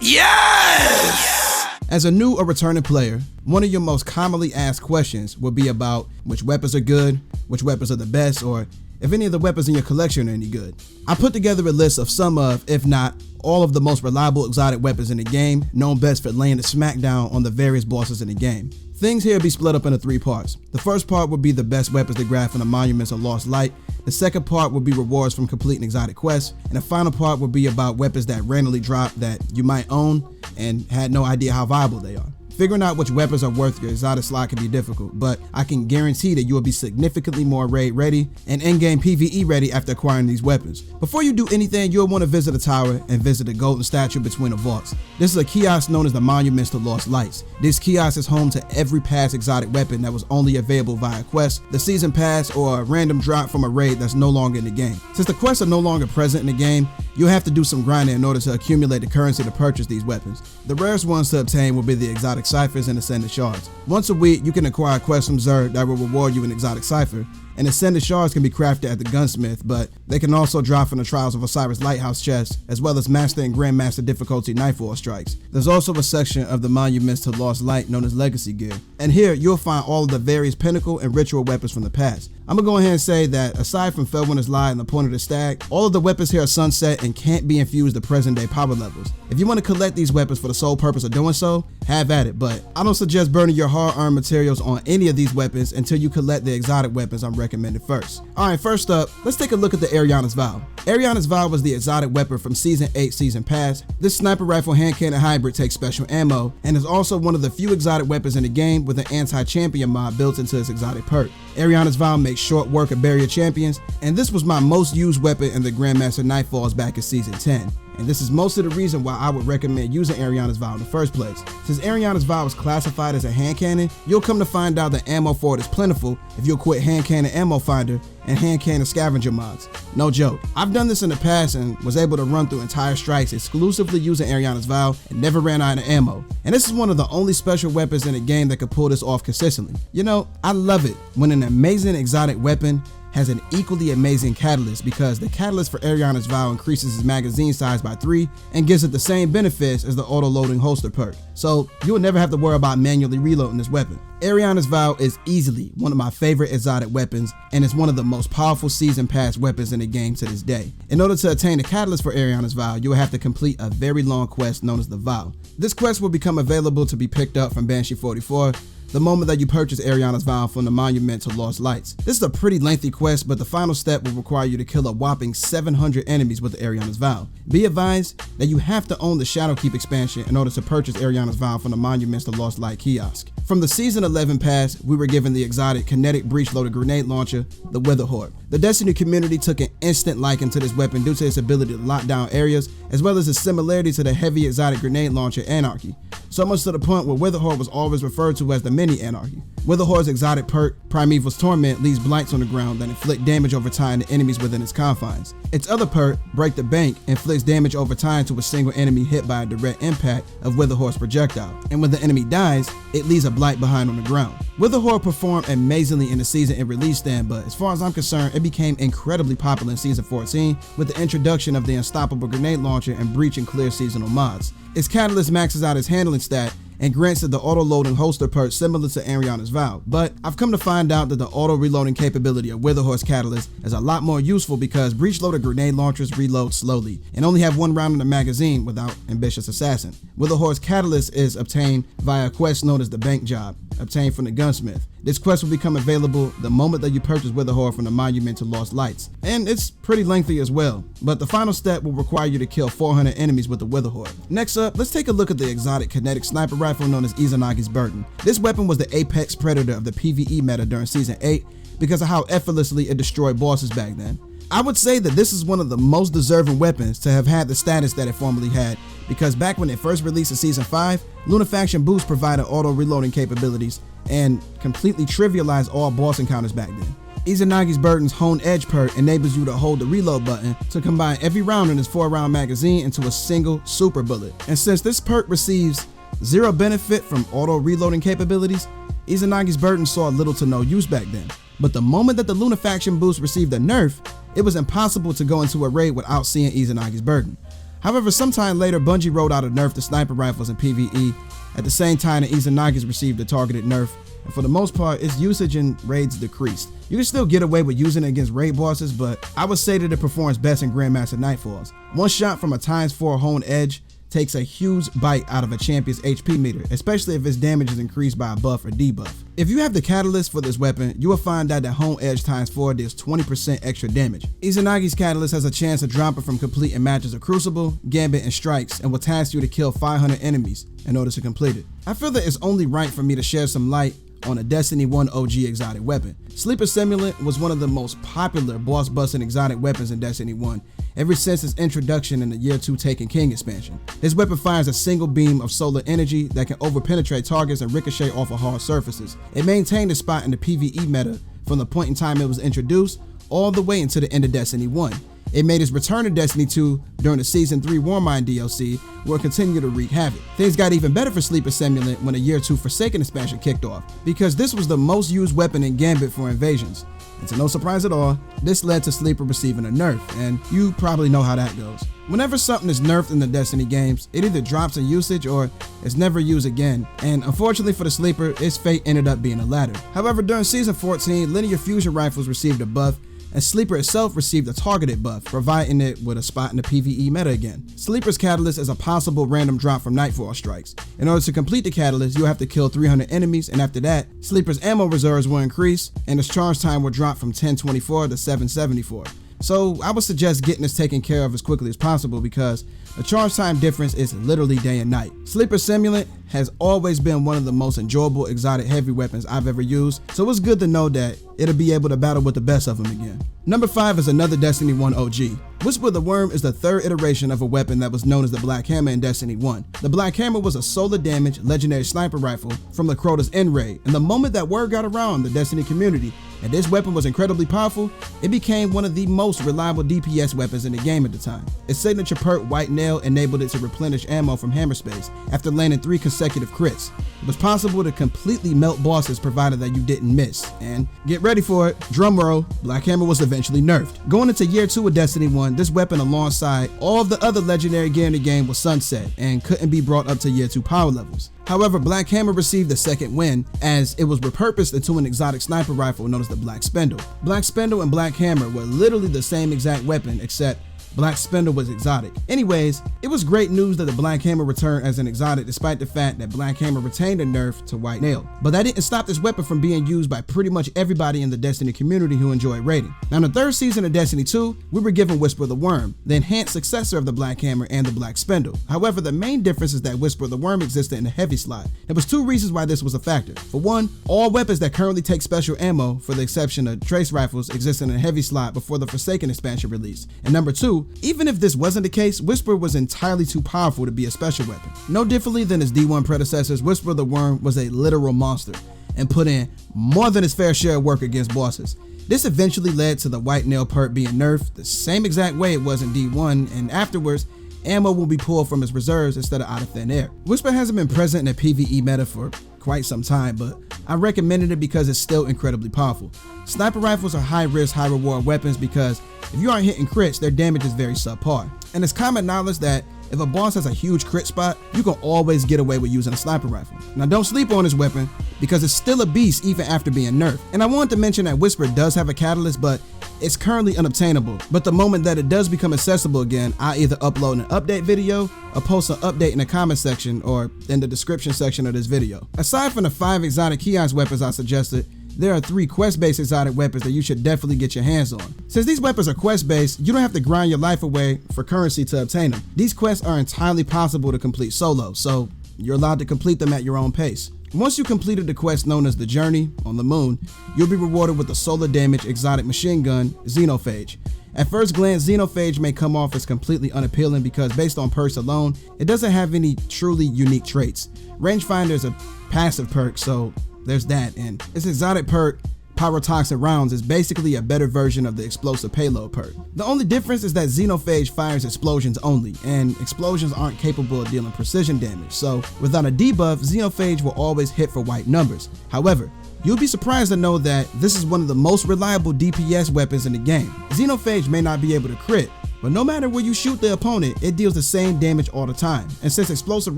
Yes! As a new or returning player, one of your most commonly asked questions will be about which weapons are good, which weapons are the best, or if any of the weapons in your collection are any good. I put together a list of some of, if not all of the most reliable exotic weapons in the game, known best for laying the smackdown on the various bosses in the game. Things here be split up into 3 parts. The first part would be the best weapons to grab from the Monuments of Lost Light. The second part would be rewards from completing exotic quests. And the final part would be about weapons that randomly drop that you might own and had no idea how viable they are. Figuring out which weapons are worth your exotic slot can be difficult, but I can guarantee that you will be significantly more raid ready and endgame PvE ready after acquiring these weapons. Before you do anything, you'll want to visit a tower and visit the golden statue between the vaults. This is a kiosk known as the Monuments to Lost Lights. This kiosk is home to every past exotic weapon that was only available via quest, the season pass, or a random drop from a raid that's no longer in the game. Since the quests are no longer present in the game, you'll have to do some grinding in order to accumulate the currency to purchase these weapons. The rarest ones to obtain will be the exotic ciphers and ascended shards. Once a week, you can acquire a quest from Zerg that will reward you an exotic cipher, and ascended shards can be crafted at the gunsmith, but they can also drop from the Trials of Osiris Lighthouse chest, as well as Master and Grandmaster difficulty Nightfall strikes. There's also a section of the Monuments to Lost Light known as Legacy Gear, and here you'll find all of the various pinnacle and ritual weapons from the past. I'm gonna go ahead and say that aside from Felwinter's Lie and the Point of the Stag, all of the weapons here are sunset and can't be infused to present day power levels. If you want to collect these weapons for the sole purpose of doing so, have at it, but I don't suggest burning your hard-earned materials on any of these weapons until you collect the exotic weapons I'm recommending first. Alright, first up, let's take a look at the Eriana's Vow. Eriana's Vow was the exotic weapon from Season 8 Season Pass. This sniper rifle hand cannon hybrid takes special ammo and is also one of the few exotic weapons in the game with an anti-champion mod built into its exotic perk. Eriana's Vow makes short work of barrier champions, and this was my most used weapon in the Grandmaster Nightfalls back in Season 10. And this is most of the reason why I would recommend using Eriana's Vow in the first place. Since Eriana's Vow is classified as a hand cannon, you'll come to find out that ammo for it is plentiful if you'll quit hand cannon ammo finder and hand cannon scavenger mods. No joke. I've done this in the past and was able to run through entire strikes exclusively using Eriana's Vow and never ran out of ammo. And this is one of the only special weapons in the game that could pull this off consistently. You know, I love it when an amazing exotic weapon has an equally amazing catalyst, because the catalyst for Eriana's Vow increases its magazine size by 3 and gives it the same benefits as the auto-loading holster perk. So you will never have to worry about manually reloading this weapon. Eriana's Vow is easily one of my favorite exotic weapons, and it's one of the most powerful season pass weapons in the game to this day. In order to attain the catalyst for Eriana's Vow, you will have to complete a very long quest known as the Vow. This quest will become available to be picked up from Banshee 44 the moment that you purchase Eriana's Vow from the Monument to Lost Lights. This is a pretty lengthy quest, but the final step will require you to kill a whopping 700 enemies with the Eriana's Vow. Be advised that you have to own the Shadowkeep expansion in order to purchase Eriana's Vow from the Monuments to Lost Light kiosk. From the Season 11 pass, we were given the exotic kinetic breech-loaded grenade launcher, the Witherhoard. The Destiny community took an instant liking to this weapon due to its ability to lock down areas, as well as its similarity to the heavy exotic grenade launcher Anarchy. So much to the point where Witherhoard was always referred to as the mini Anarchy. Witherhoard's exotic perk, Primeval's Torment, leaves blights on the ground that inflict damage over time to enemies within its confines. Its other perk, Break the Bank, inflicts damage over time to a single enemy hit by a direct impact of Witherhoard's projectile, and when the enemy dies, it leaves a blight behind on the ground. Witherhoard performed amazingly in the season it released then, but as far as I'm concerned, it became incredibly popular in Season 14 with the introduction of the Unstoppable Grenade Launcher and Breach and Clear seasonal mods. Its catalyst maxes out its handling stat and grants it the auto-loading holster perk similar to Eriana's Vow, but I've come to find out that the auto-reloading capability of Witherhoard's catalyst is a lot more useful because breech-loaded grenade launchers reload slowly and only have 1 round in the magazine without Ambitious Assassin. Witherhoard's catalyst is obtained via a quest known as the Bank Job, obtained from the gunsmith. This quest will become available the moment that you purchase Witherhoard from the Monument to Lost Lights, and it's pretty lengthy as well, but the final step will require you to kill 400 enemies with the Witherhoard. Next up, let's take a look at the exotic kinetic sniper rifle known as Izanagi's Burden. This weapon was the apex predator of the PvE meta during Season 8 because of how effortlessly it destroyed bosses back then. I would say that this is one of the most deserving weapons to have had the status that it formerly had, because back when it first released in Season 5, Lunafaction Boost provided auto-reloading capabilities and completely trivialized all boss encounters back then. Izanagi's Burden's Hone Edge perk enables you to hold the reload button to combine every round in its 4-round magazine into a single super bullet. And since this perk receives 0 benefit from auto-reloading capabilities, Izanagi's Burden saw little to no use back then. But the moment that the Lunafaction boost received a nerf, it was impossible to go into a raid without seeing Izanagi's Burden. However, sometime later, Bungie rolled out a nerf to sniper rifles in PvE. At the same time, the Izanagi's received a targeted nerf, and for the most part, its usage in raids decreased. You can still get away with using it against raid bosses, but I would say that it performs best in Grandmaster Nightfalls. One shot from a ×4 honed edge takes a huge bite out of a champion's HP meter, especially if its damage is increased by a buff or debuff. If you have the catalyst for this weapon, you will find that the honed edge ×4 deals 20% extra damage. Izanagi's catalyst has a chance of dropping from completing matches of Crucible, Gambit, and Strikes, and will task you to kill 500 enemies in order to complete it. I feel that it's only right for me to share some light on a Destiny 1 OG exotic weapon. Sleeper Simulant was one of the most popular boss busting exotic weapons in Destiny 1 ever since its introduction in the Year 2 Taken King expansion. This weapon fires a single beam of solar energy that can over-penetrate targets and ricochet off of hard surfaces. It maintained its spot in the PvE meta from the point in time it was introduced all the way into the end of Destiny 1. It made its return to Destiny 2 during the Season 3 Warmind DLC, where it continued to wreak havoc. Things got even better for Sleeper Simulant when the Year 2 Forsaken expansion kicked off, because this was the most used weapon in Gambit for invasions. And to no surprise at all, this led to Sleeper receiving a nerf, and you probably know how that goes. Whenever something is nerfed in the Destiny games, it either drops in usage or is never used again, and unfortunately for the Sleeper, its fate ended up being the latter. However, during Season 14, linear fusion rifles received a buff, and Sleeper itself received a targeted buff, providing it with a spot in the PvE meta again. Sleeper's catalyst is a possible random drop from Nightfall strikes. In order to complete the catalyst, you'll have to kill 300 enemies, and after that, Sleeper's ammo reserves will increase, and its charge time will drop from 1024 to 774. So I would suggest getting this taken care of as quickly as possible, because the charge time difference is literally day and night. Sleeper Simulant has always been one of the most enjoyable exotic heavy weapons I've ever used, so it's good to know that it'll be able to battle with the best of them again. Number 5 is another Destiny 1 OG. Whisper of the Worm is the third iteration of a weapon that was known as the Black Hammer in Destiny 1. The Black Hammer was a solar damage legendary sniper rifle from the Crota's End Raid, and the moment that word got around the Destiny community and this weapon was incredibly powerful, it became one of the most reliable DPS weapons in the game at the time. Its signature perk White Nail enabled it to replenish ammo from hammer space after landing 3 consecutive crits. It was possible to completely melt bosses provided that you didn't miss. And get ready for it, drumroll, Black Hammer was eventually nerfed. Going into Year 2 of Destiny 1, this weapon alongside all of the other legendary gear in the game was sunset and couldn't be brought up to Year 2 power levels. However, Black Hammer received a second win as it was repurposed into an exotic sniper rifle known as the Black Spindle. Black Spindle and Black Hammer were literally the same exact weapon, except Black Spindle was exotic. Anyways, it was great news that the Black Hammer returned as an exotic, despite the fact that Black Hammer retained a nerf to White Nail. But that didn't stop this weapon from being used by pretty much everybody in the Destiny community who enjoyed raiding. Now, in the third season of Destiny 2, we were given Whisper of the Worm, the enhanced successor of the Black Hammer and the Black Spindle. However, the main difference is that Whisper of the Worm existed in the heavy slot. There was 2 reasons why this was a factor. For one, all weapons that currently take special ammo, for the exception of trace rifles, existed in a heavy slot before the Forsaken expansion release. And number 2, even if this wasn't the case, Whisper was entirely too powerful to be a special weapon. No differently than its D1 predecessors, Whisper of the Worm was a literal monster and put in more than its fair share of work against bosses. This eventually led to the White Nail perk being nerfed the same exact way it was in D1, and afterwards, ammo will be pulled from its reserves instead of out of thin air. Whisper hasn't been present in the PvE meta for quite some time, but I recommended it because it's still incredibly powerful. Sniper rifles are high risk, high reward weapons because if you aren't hitting crits, their damage is very subpar. And it's common knowledge that if a boss has a huge crit spot, you can always get away with using a sniper rifle. Now, don't sleep on this weapon because it's still a beast even after being nerfed. And I wanted to mention that Whisper does have a catalyst, but it's currently unobtainable. But the moment that it does become accessible again, I'll either upload an update video or post an update in the comment section or in the description section of this video. Aside from the 5 exotic kiosk weapons I suggested, there are 3 quest-based exotic weapons that you should definitely get your hands on. Since these weapons are quest-based, you don't have to grind your life away for currency to obtain them. These quests are entirely possible to complete solo, so you're allowed to complete them at your own pace. Once you completed the quest known as the Journey on the Moon, you'll be rewarded with the solar damage exotic machine gun, Xenophage. At first glance, Xenophage may come off as completely unappealing because based on perks alone, it doesn't have any truly unique traits. Rangefinder is a passive perk, so there's that, and its exotic perk, Pyrotoxic Rounds, is basically a better version of the explosive payload perk. The only difference is that Xenophage fires explosions only, and explosions aren't capable of dealing precision damage, so without a debuff, Xenophage will always hit for white numbers. However, you'll be surprised to know that this is one of the most reliable DPS weapons in the game. Xenophage may not be able to crit, but no matter where you shoot the opponent, it deals the same damage all the time. And since explosive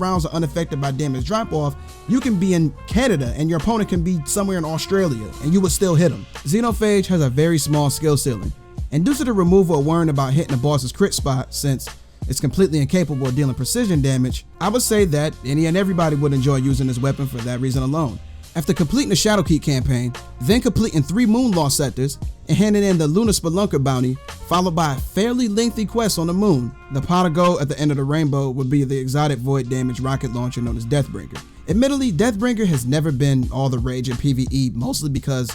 rounds are unaffected by damage drop off, you can be in Canada and your opponent can be somewhere in Australia and you would still hit them. Xenophage has a very small skill ceiling, and due to the removal of worrying about hitting a boss's crit spot, since it's completely incapable of dealing precision damage, I would say that any and everybody would enjoy using this weapon for that reason alone. After completing the Shadowkeep campaign, then completing 3 Moon Lost sectors, and handing in the Lunar Spelunker bounty, followed by a fairly lengthy quest on the moon, the pot of gold at the end of the rainbow would be the exotic void damage rocket launcher known as Deathbringer. Admittedly, Deathbringer has never been all the rage in PvE, mostly because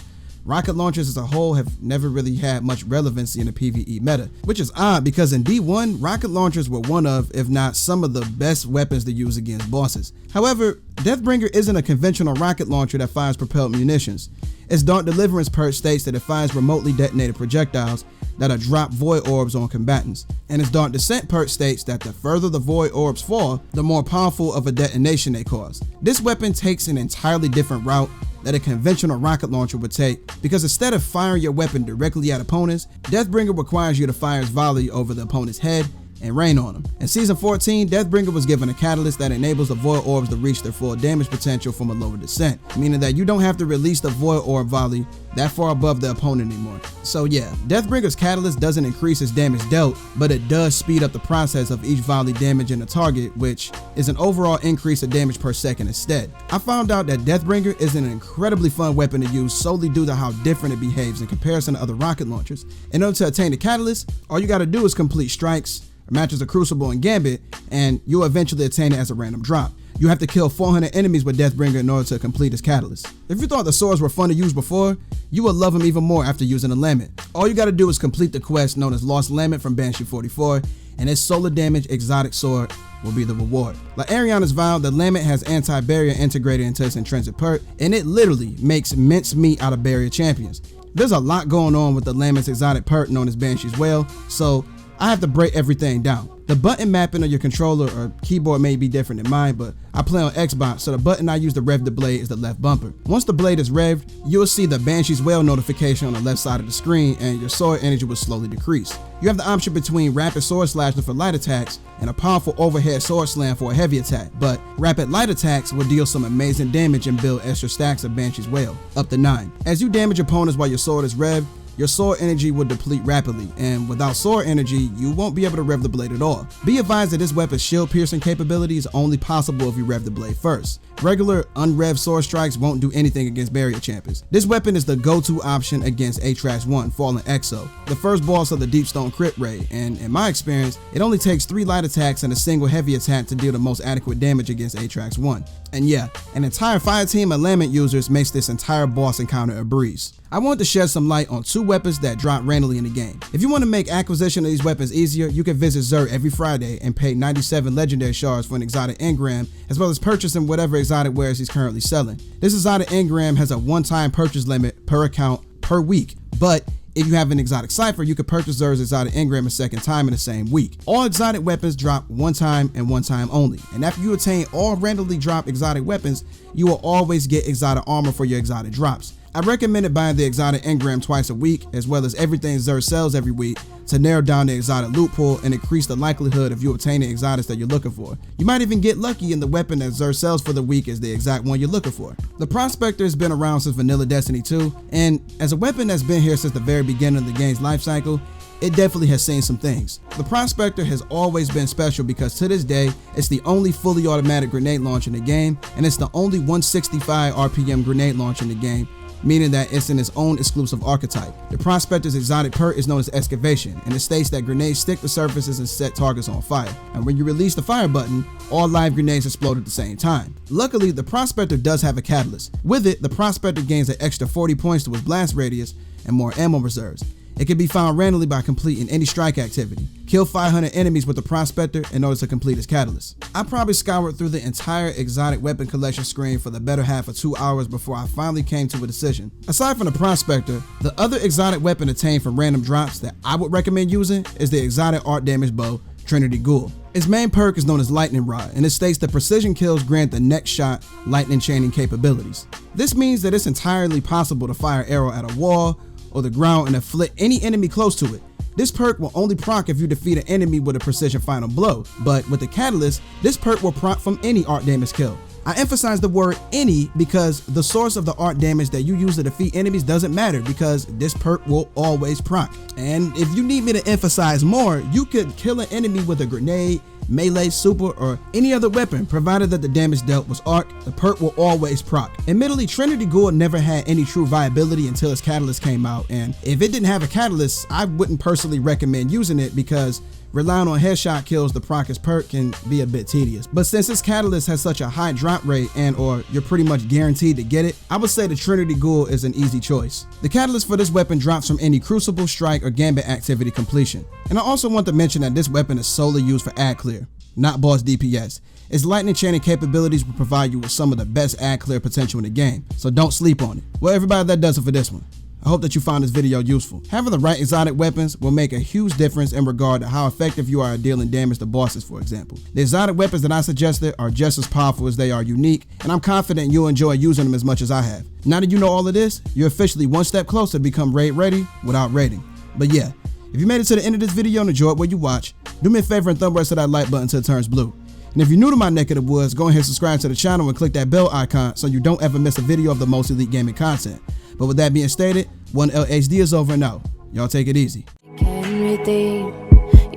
rocket launchers as a whole have never really had much relevancy in the PvE meta, which is odd because in D1, rocket launchers were one of, if not some of the best weapons to use against bosses. However, Deathbringer isn't a conventional rocket launcher that fires propelled munitions. Its Dark Deliverance perk states that it fires remotely detonated projectiles that are drop void orbs on combatants, and its Dark Descent perk states that the further the void orbs fall, the more powerful of a detonation they cause. This weapon takes an entirely different route that a conventional rocket launcher would take, because instead of firing your weapon directly at opponents, Deathbringer requires you to fire its volley over the opponent's head and rain on them. In Season 14, Deathbringer was given a catalyst that enables the void orbs to reach their full damage potential from a lower descent, meaning that you don't have to release the void orb volley that far above the opponent anymore. So yeah, Deathbringer's catalyst doesn't increase its damage dealt, but it does speed up the process of each volley damaging a target, which is an overall increase of damage per second instead. I found out that Deathbringer is an incredibly fun weapon to use solely due to how different it behaves in comparison to other rocket launchers. In order to attain the catalyst, all you gotta do is complete strikes, matches of Crucible and Gambit, and you'll eventually attain it as a random drop. You have to kill 400 enemies with Deathbringer in order to complete his catalyst. If you thought the swords were fun to use before, you will love them even more after using the Lament. All you gotta do is complete the quest known as Lost Lament from Banshee 44, and its solar damage exotic sword will be the reward. Like Eriana's Vow, the Lament has anti-barrier integrated into its intrinsic perk, and it literally makes mincemeat out of barrier champions. There's a lot going on with the Lament's exotic perk known as Banshee's Wail, so I have to break everything down. The button mapping of your controller or keyboard may be different than mine, but I play on Xbox, so the button I use to rev the blade is the left bumper. Once the blade is revved, you'll see the Banshee's Wail notification on the left side of the screen, and your sword energy will slowly decrease. You have the option between rapid sword slashing for light attacks and a powerful overhead sword slam for a heavy attack, but rapid light attacks will deal some amazing damage and build extra stacks of Banshee's Wail, up to 9. As you damage opponents while your sword is revved, your sword energy will deplete rapidly, and without sword energy, you won't be able to rev the blade at all. Be advised that this weapon's shield piercing capability is only possible if you rev the blade first. Regular, unrevved sword strikes won't do anything against barrier champions. This weapon is the go-to option against Atrax 1, Fallen Exo, the first boss of the Deepstone crit raid, and in my experience, it only takes 3 light attacks and a single heavy attack to deal the most adequate damage against Atrax 1. And yeah, an entire fire team of Lament users makes this entire boss encounter a breeze. I want to shed some light on 2 weapons that drop randomly in the game. If you want to make acquisition of these weapons easier, you can visit Xur every Friday and pay 97 legendary shards for an exotic engram, as well as purchasing whatever exotic wares he's currently selling. This exotic engram has a one-time purchase limit per account per week, but if you have an exotic cipher, you can purchase Xur's exotic engram a second time in the same week. All exotic weapons drop one time and one time only, and after you attain all randomly dropped exotic weapons, you will always get exotic armor for your exotic drops. I recommended buying the exotic engram twice a week, as well as everything Xur sells every week, to narrow down the exotic loot pool and increase the likelihood of you obtaining exotics that you're looking for. You might even get lucky and the weapon that Xur sells for the week is the exact one you're looking for. The Prospector has been around since Vanilla Destiny 2, and as a weapon that's been here since the very beginning of the game's life cycle, it definitely has seen some things. The Prospector has always been special because to this day, it's the only fully automatic grenade launch in the game, and it's the only 165 RPM grenade launch in the game, meaning that it's in its own exclusive archetype. The Prospector's exotic perk is known as Excavation, and it states that grenades stick to surfaces and set targets on fire. And when you release the fire button, all live grenades explode at the same time. Luckily, the Prospector does have a catalyst. With it, the Prospector gains an extra 40 points to its blast radius and more ammo reserves. It can be found randomly by completing any strike activity. Kill 500 enemies with the Prospector in order to complete its catalyst. I probably scoured through the entire exotic weapon collection screen for the better half of 2 hours before I finally came to a decision. Aside from the Prospector, the other exotic weapon attained from random drops that I would recommend using is the exotic art damage bow, Trinity Ghoul. Its main perk is known as Lightning Rod, and it states that precision kills grant the next shot lightning chaining capabilities. This means that it's entirely possible to fire an arrow at a wall or the ground and inflict any enemy close to it. this perk will only proc if you defeat an enemy with a precision final blow, but with the Catalyst, this perk will proc from any art damage kill. I emphasize the word any because the source of the art damage that you use to defeat enemies doesn't matter because this perk will always proc. And if you need me to emphasize more, you could kill an enemy with a grenade, melee, super, or any other weapon, provided that the damage dealt was arc, the perk will always proc. Admittedly, Trinity Ghoul never had any true viability until its Catalyst came out, and if it didn't have a Catalyst, I wouldn't personally recommend using it because relying on headshot kills the proc as perk can be a bit tedious. But since this Catalyst has such a high drop rate and or you're pretty much guaranteed to get it, I would say the Trinity Ghoul is an easy choice. The Catalyst for this weapon drops from any Crucible, Strike, or Gambit activity completion. And I also want to mention that this weapon is solely used for ad clear, not boss DPS. Its lightning chaining capabilities will provide you with some of the best ad clear potential in the game, so don't sleep on it. Well everybody, that does it for this one. I hope that you found this video useful. Having the right exotic weapons will make a huge difference in regard to how effective you are at dealing damage to bosses, for example. The exotic weapons that I suggested are just as powerful as they are unique, and I'm confident you'll enjoy using them as much as I have. Now that you know all of this, you're officially one step closer to become raid ready without raiding. But yeah, if you made it to the end of this video and enjoyed what you watch, do me a favor and thumb right to that like button until it turns blue. And if you're new to my neck of the woods, go ahead and subscribe to the channel and click that bell icon so you don't ever miss a video of the most elite gaming content. But with that being stated, 1LHD is over and out. Y'all take it easy. Can redeem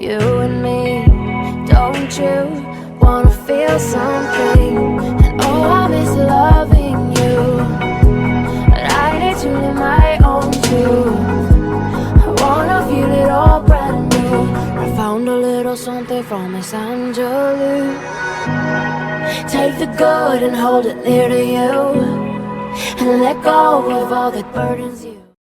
you and me. Don't you wanna feel something? And oh, I miss loving you, but I need to live my own too. I wanna feel it all brand new. I found a little something from Miss Angelou. Take the good and hold it near to you, and let go of all the burdens you